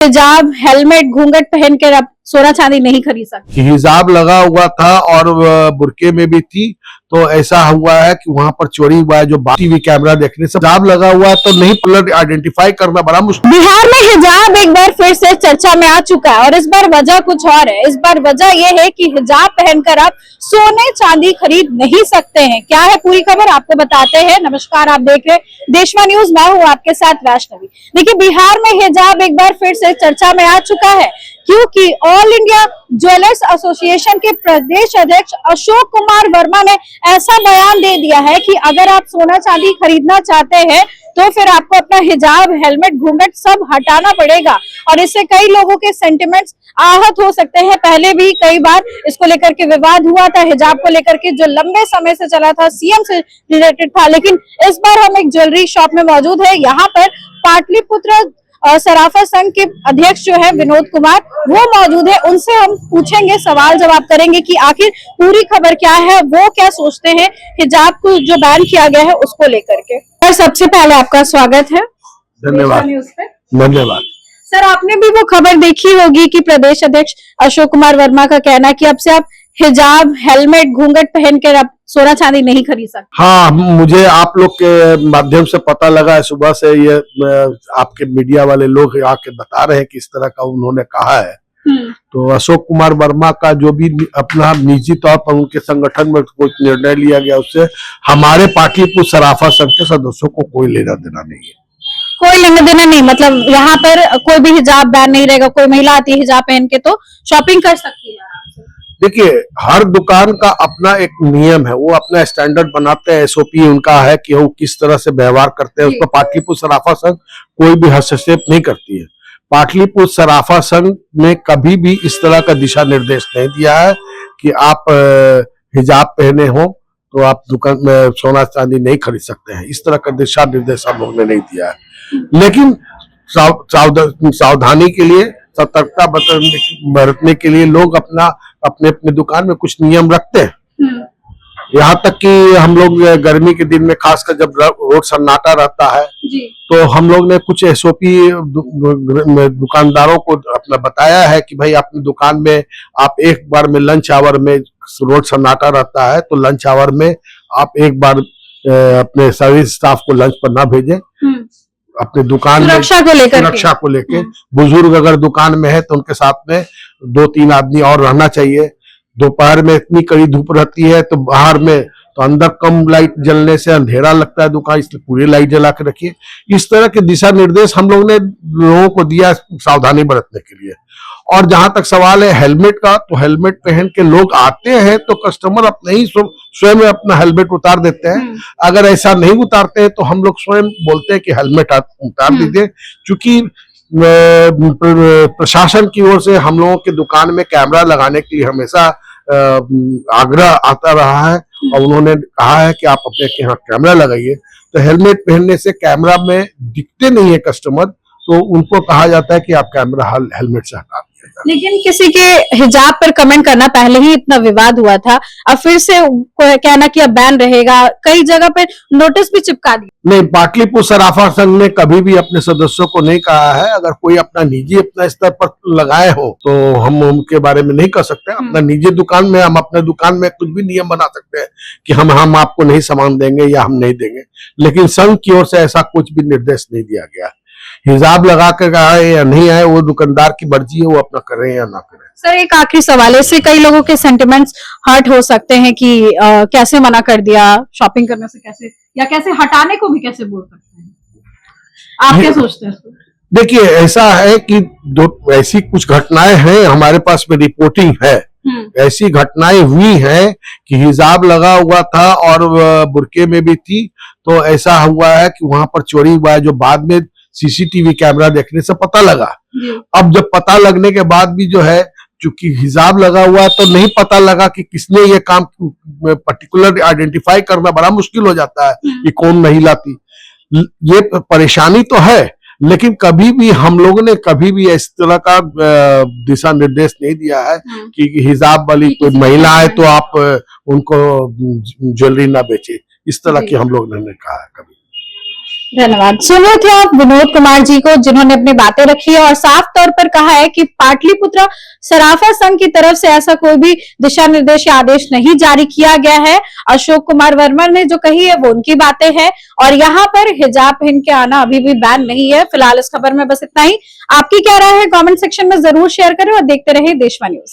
हिजाब, हेलमेट, घूंघट पहनकर अब सोना चांदी नहीं खरीद सकते। हिजाब लगा हुआ था और बुरके में भी थी, तो ऐसा हुआ है कि वहां पर चोरी हुआ है। जो टीवी कैमरा देखने से हिजाब लगा हुआ है तो नहीं, कलर आइडेंटिफाई करना बड़ा मुश्किल। बिहार में हिजाब एक बार फिर से चर्चा में आ चुका है और इस बार वजह कुछ और है। इस बार वजह यह है कि हिजाब पहनकर आप सोने चांदी खरीद नहीं सकते हैं। क्या है पूरी खबर आपको बताते हैं। नमस्कार, आप देख रहे हैं देशवा न्यूज, मैं हूँ आपके साथ वैष्णवी। देखिए, बिहार में हिजाब एक बार फिर से चर्चा में आ चुका है क्योंकि ऑल इंडिया ज्वेलर्स एसोसिएशन के प्रदेश अध्यक्ष अशोक कुमार वर्मा ने ऐसा बयान दे दिया है कि अगर आप सोना चांदी खरीदना चाहते हैं तो फिर आपको अपना हिजाब, हेलमेट, घूंघट सब हटाना पड़ेगा और इससे कई लोगों के सेंटिमेंट्स आहत हो सकते हैं। पहले भी कई बार इसको लेकर के विवाद हुआ था, हिजाब को लेकर के जो लंबे समय से चला था, सीएम से रिलेटेड था। लेकिन इस बार हम एक ज्वेलरी शॉप में मौजूद है। यहाँ पर पाटलिपुत्र सराफा संघ के अध्यक्ष जो है विनोद कुमार, वो मौजूद है। उनसे हम पूछेंगे, सवाल जवाब करेंगे कि आखिर पूरी खबर क्या है, वो क्या सोचते हैं हिजाब को जो बैन किया गया है उसको लेकर के। और सबसे पहले आपका स्वागत है धन्यवाद। धन्यवाद सर। आपने भी वो खबर देखी होगी कि प्रदेश अध्यक्ष अशोक कुमार वर्मा का कहना कि अब से आप हिजाब, हेलमेट, घूंघट पहनकर अब सोना चांदी नहीं खरीद सकते। हाँ, मुझे आप लोग के माध्यम से पता लगा है, सुबह से ये आपके मीडिया वाले लोग आके बता रहे हैं कि इस तरह का उन्होंने कहा है। तो अशोक कुमार वर्मा का जो भी अपना निजी तौर पर उनके संगठन में कुछ निर्णय लिया गया, उससे हमारे पाटलिपुत्र सराफा संघ के सदस्यों को कोई लेना देना नहीं है। कोई लेना देना नहीं, मतलब यहाँ पर कोई भी हिजाब बैन नहीं रहेगा। कोई महिला आती है हिजाब पहन के तो शॉपिंग कर सकती है। देखिए, हर दुकान का अपना एक नियम है, वो अपना स्टैंडर्ड बनाते हैं, एसओपी उनका है कि वो किस तरह से व्यवहार करते हैं। उस पर पाटलिपुत्र सराफा संघ कोई भी हस्तक्षेप नहीं करती है। पाटलिपुत्र सराफा संघ ने कभी भी इस तरह का दिशा निर्देश नहीं दिया है कि आप हिजाब पहने हो तो आप दुकान में सोना चांदी नहीं खरीद सकते हैं। इस तरह का दिशा निर्देश हम लोग ने नहीं दिया है। लेकिन सावधानी के लिए, सतर्कता बरतने के लिए लोग अपने अपने दुकान में कुछ नियम रखते हैं। यहाँ तक कि हम लोग गर्मी के दिन में खासकर जब रोड सन्नाटा रहता है तो हम लोग ने कुछ एसओपी दुकानदारों को अपना बताया है कि भाई अपनी दुकान में आप एक बार में लंच आवर में, रोड सन्नाटा रहता है तो लंच आवर में आप एक बार अपने सर्विस स्टाफ को लंच पर ना भेजें। अपने दुकान में सुरक्षा को लेके बुजुर्ग अगर दुकान में है तो उनके साथ में 2-3 आदमी और रहना चाहिए। दोपहर में इतनी कड़ी धूप रहती है तो बाहर में तो अंदर कम लाइट जलने से अंधेरा लगता है दुकान, इसलिए पूरी लाइट जला के रखिए। इस तरह के दिशा निर्देश हम लोग ने लोगों को दिया सावधानी बरतने के लिए। और जहां तक सवाल है हेलमेट का, तो हेलमेट पहन के लोग आते हैं तो कस्टमर अपने ही स्वयं अपना हेलमेट उतार देते हैं। अगर ऐसा नहीं उतारते हैं तो हम लोग स्वयं बोलते हैं कि हेलमेट उतार दीजिए। क्योंकि प्रशासन की ओर से हम लोगों की दुकान में कैमरा लगाने के लिए हमेशा आग्रह आता रहा है और उन्होंने कहा है कि आप अपने यहाँ कैमरा लगाइए। तो हेलमेट पहनने से कैमरा में दिखते नहीं है कस्टमर, तो उनको कहा जाता है कि आप कैमरा हेलमेट से हटा। लेकिन किसी के हिजाब पर कमेंट करना, पहले ही इतना विवाद हुआ था, अब फिर से कहना कि अब बैन रहेगा, कई जगह पे नोटिस भी चिपका दिया। नहीं, पाटलिपुत्र सराफा संघ ने कभी भी अपने सदस्यों को नहीं कहा है। अगर कोई अपना निजी अपना स्तर पर लगाए हो तो हम उनके बारे में नहीं कर सकते। अपना निजी दुकान में हम अपने दुकान में कुछ भी नियम बना सकते हैं कि हम आपको नहीं सामान देंगे या हम नहीं देंगे, लेकिन संघ की ओर से ऐसा कुछ भी निर्देश नहीं दिया गया। हिजाब लगा कर आए या नहीं आए वो दुकानदार की मर्जी है, वो अपना करें या ना करें। सर, एक आखिरी सवाल है, इससे कई लोगों के सेंटिमेंट्स हर्ट हो सकते हैं कि कैसे मना कर दिया शॉपिंग करने से, कैसे या कैसे हटाने को भी कैसे बोल सकते हैं, आप क्या सोचते हैं? देखिए, ऐसा है कि ऐसी कुछ घटनाएं हैं, हमारे पास में रिपोर्टिंग है। ऐसी घटनाएं हुई हैं कि हिजाब लगा हुआ था और बुरके में भी थी, तो ऐसा हुआ है कि वहां पर चोरी हुआ है, जो बाद में सीसीटीवी कैमरा देखने से पता लगा। अब जब पता लगने के बाद भी जो है, चूंकि हिजाब लगा हुआ है तो नहीं पता लगा कि किसने ये काम, पर्टिकुलर आइडेंटिफाई करना बड़ा मुश्किल हो जाता है कि कौन महिला थी। ये परेशानी तो है, लेकिन कभी भी हम लोगों ने कभी भी इस तरह का दिशा निर्देश नहीं दिया है कि हिजाब वाली कोई महिला है तो आप उनको ज्वेलरी ना बेचे। इस तरह की हम लोग ने कहा है कभी। धन्यवाद। सुन रहे थे आप विनोद कुमार जी को, जिन्होंने अपनी बातें रखी है और साफ तौर पर कहा है कि पाटलिपुत्र सराफा संघ की तरफ से ऐसा कोई भी दिशा निर्देश या आदेश नहीं जारी किया गया है। अशोक कुमार वर्मा ने जो कही है वो उनकी बातें हैं और यहाँ पर हिजाब पहन के आना अभी भी बैन नहीं है। फिलहाल इस खबर में बस इतना ही। आपकी क्या राय है कमेंट सेक्शन में जरूर शेयर करें और देखते रहिए देशवा न्यूज।